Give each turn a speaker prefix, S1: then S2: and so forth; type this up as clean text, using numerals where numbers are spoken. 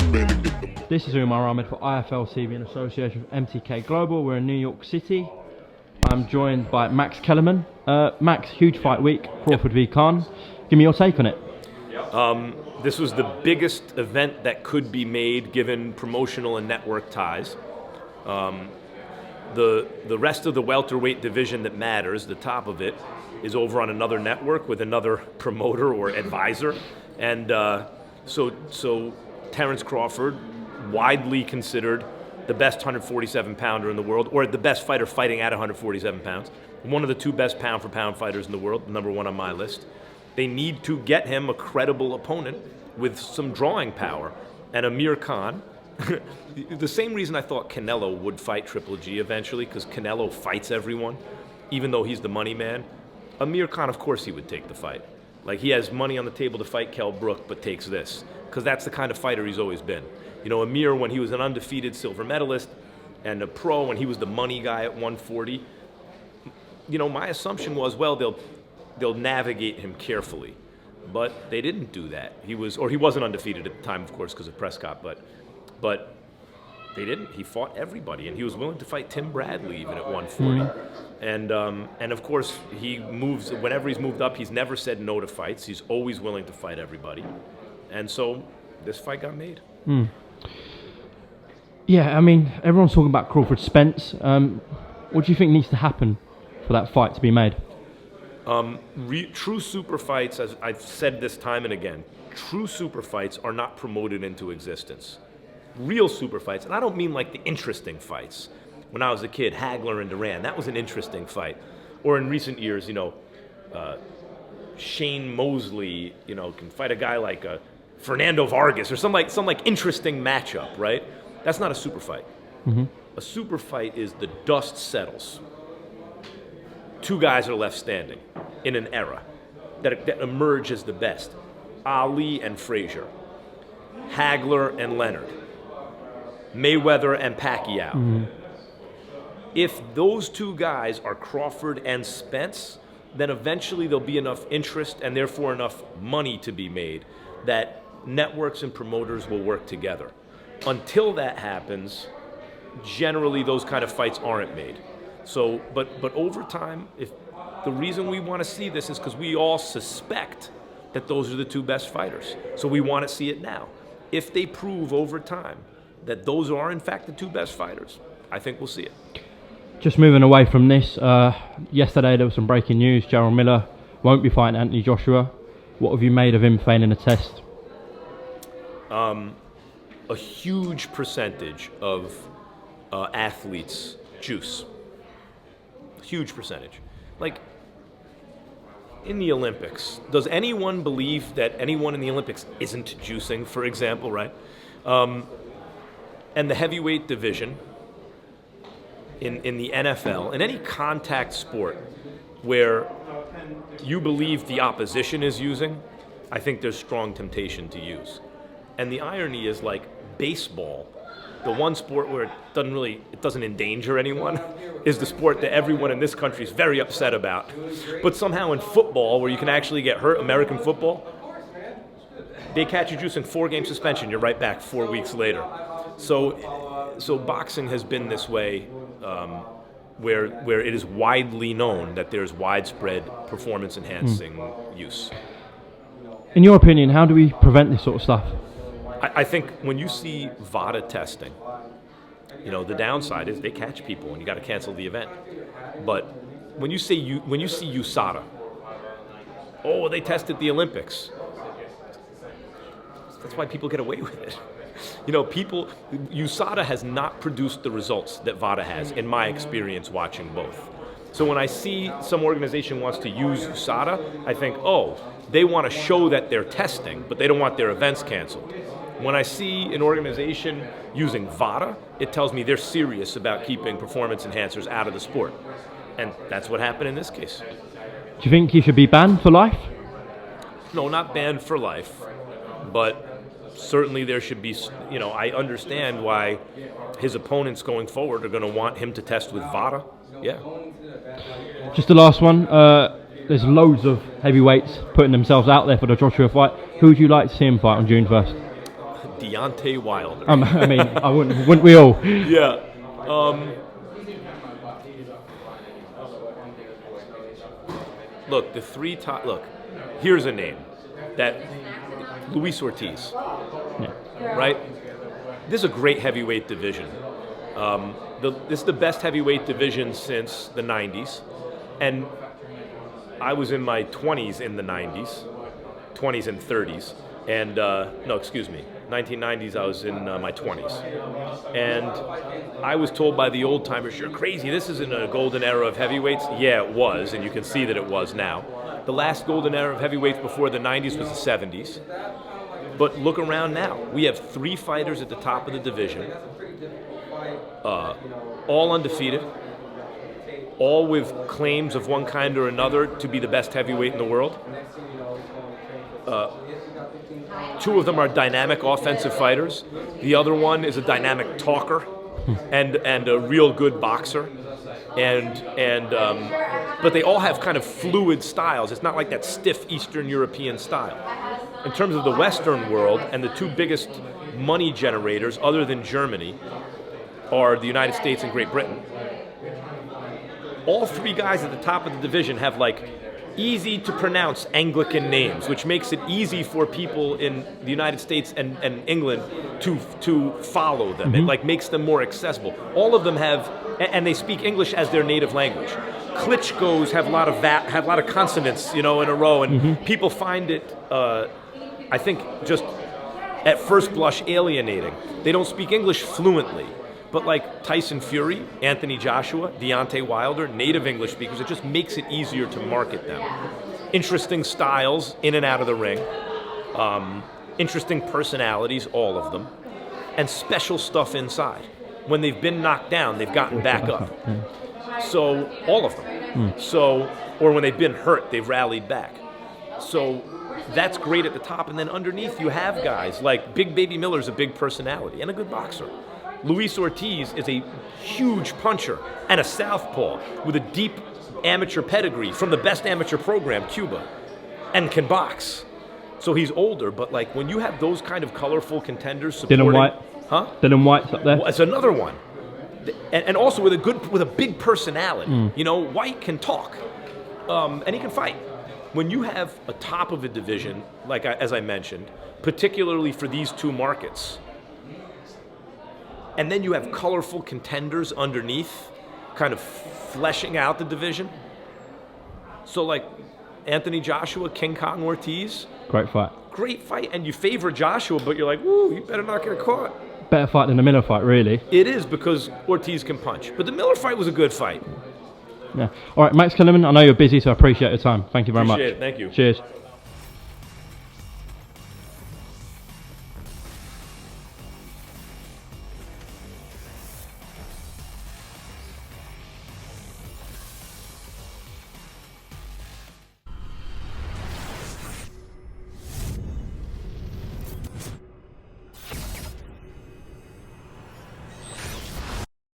S1: This is UMAR Ahmed for IFL TV in association with MTK Global. We're in New York City. I'm joined by Max Kellerman. Max, huge fight week, Crawford v Khan. Give me your take on it.
S2: This was the biggest event that could be made given promotional and network ties. The rest of the welterweight division that matters, the top of it, is over on another network with another promoter or advisor. And so Terence Crawford, widely considered the best 147-pounder in the world, or the best fighter fighting at 147 pounds, one of the two best pound-for-pound fighters in the world, number one on my list. They need to get him a credible opponent with some drawing power. And Amir Khan, the same reason I thought Canelo would fight Triple G eventually, because Canelo fights everyone, even though he's the money man. Amir Khan, of course he would take the fight. Like, he has money on the table to fight Kell Brook, but takes this, because that's the kind of fighter he's always been. You know, Amir, when he was an undefeated silver medalist and a pro, when he was the money guy at 140, you know, my assumption was, well, they'll navigate him carefully. But they didn't do that. He wasn't undefeated at the time, of course, because of Prescott, but they didn't. He fought everybody, and he was willing to fight Tim Bradley even at 140. And of course, he moves, whenever he's moved up, he's never said no to fights. He's always willing to fight everybody. And so this fight got made.
S1: Yeah, I mean, everyone's talking about Crawford Spence. What do you think needs to happen for that fight to be made?
S2: True super fights, as I've said this time and again, true super fights are not promoted into existence. Real super fights, and I don't mean like the interesting fights. When I was a kid, Hagler and Duran, that was an interesting fight. Or in recent years, you know, Shane Mosley, you know, can fight a guy like Fernando Vargas or some interesting matchup, right? That's not a super fight. A super fight is the dust settles. Two guys are left standing in an era that emerge as the best. Ali and Frazier, Hagler and Leonard, Mayweather and Pacquiao. If those two guys are Crawford and Spence, then eventually there'll be enough interest and therefore enough money to be made that networks and promoters will work together. Until that happens, generally those kind of fights aren't made. So, but over time, if the reason we want to see this is because we all suspect that those are the two best fighters. So we want to see it now. If they prove over time that those are in fact the two best fighters, I think we'll see it.
S1: Just moving away from this, yesterday there was some breaking news. Jarrell Miller won't be fighting Anthony Joshua. What have you made of him failing a test?
S2: A huge percentage of athletes juice. Huge percentage. Like, in the Olympics, does anyone believe that anyone in the Olympics isn't juicing, for example, right? And the heavyweight division in the NFL, in any contact sport where you believe the opposition is using, I think there's strong temptation to use. And the irony is, like baseball, the one sport where it doesn't endanger anyone is the sport that everyone in this country is very upset about. But somehow in football, where you can actually get hurt, American football, they catch you juicing 4-game suspension, you're right back 4 weeks later. So boxing has been this way, where it is widely known that there's widespread performance-enhancing use.
S1: In your opinion, how do we prevent this sort of stuff?
S2: I think when you see VADA testing, you know, the downside is they catch people and you got to cancel the event. But when you see USADA, oh, they tested the Olympics. That's why people get away with it. You know, USADA has not produced the results that VADA has, in my experience watching both. So when I see some organization wants to use USADA, I think, oh, they want to show that they're testing, but they don't want their events canceled. When I see an organization using VADA, it tells me they're serious about keeping performance enhancers out of the sport. And that's what happened in this case.
S1: Do you think he should be banned for life?
S2: No, not banned for life, but certainly there should be, you know, I understand why his opponents going forward are going to want him to test with VADA. Yeah.
S1: Just the last one. There's loads of heavyweights putting themselves out there for the Joshua fight. Who would you like to see him fight on June 1st?
S2: Deontay Wilder.
S1: I mean, I wouldn't we all?
S2: Yeah. Look, the three top. Look, here's a name that Luis Ortiz.
S1: Yeah.
S2: Right. This is a great heavyweight division. This is the best heavyweight division since the 90s, and I was in my 20s in the 90s, 20s and 30s, and no, excuse me, 1990s I was in my 20s, and I was told by the old timers, "You're crazy. This isn't a golden era of heavyweights." Yeah, it was, and you can see that it was now. The last golden era of heavyweights before the 90s was the 70s. But look around now. We have 3 fighters at the top of the division, all undefeated, all with claims of one kind or another to be the best heavyweight in the world. 2 of them are dynamic offensive fighters. The other one is a dynamic talker and a real good boxer. But they all have kind of fluid styles. It's not like that stiff Eastern European style. In terms of the Western world, and the 2 biggest money generators other than Germany are the United States and Great Britain. All 3 guys at the top of the division have like easy to pronounce Anglican names, which makes it easy for people in the United States and England to follow them. It like makes them more accessible. All of them have, and they speak English as their native language. Klitschko's have a lot of consonants, in a row, and people find it, I think, just at first blush alienating. They don't speak English fluently. But like Tyson Fury, Anthony Joshua, Deontay Wilder, native English speakers, it just makes it easier to market them. Interesting styles in and out of the ring. Interesting personalities, all of them. And special stuff inside. When they've been knocked down, they've gotten back up. So, all of them. Or when they've been hurt, they've rallied back. So, that's great at the top. And then underneath, you have guys like Big Baby Miller's a big personality and a good boxer. Luis Ortiz is a huge puncher and a southpaw with a deep amateur pedigree from the best amateur program, Cuba, and can box. So he's older, but like when you have those kind of colorful contenders supporting...
S1: Dylan White.
S2: Huh?
S1: Dylan White's up there.
S2: Well, it's another one. And also with a big personality. White can talk, and he can fight. When you have a top of a division, like as I mentioned, particularly for these 2 markets, and then you have colorful contenders underneath, kind of fleshing out the division. So like Anthony Joshua, King Kong Ortiz.
S1: Great fight.
S2: Great fight, and you favor Joshua, but you're like, woo, you better not get caught.
S1: Better fight than the Miller fight, really.
S2: It is, because Ortiz can punch. But the Miller fight was a good fight.
S1: Yeah. All right, Max Kellerman, I know you're busy, so I appreciate your time. Thank you very much.
S2: Appreciate it. Thank you.
S1: Cheers.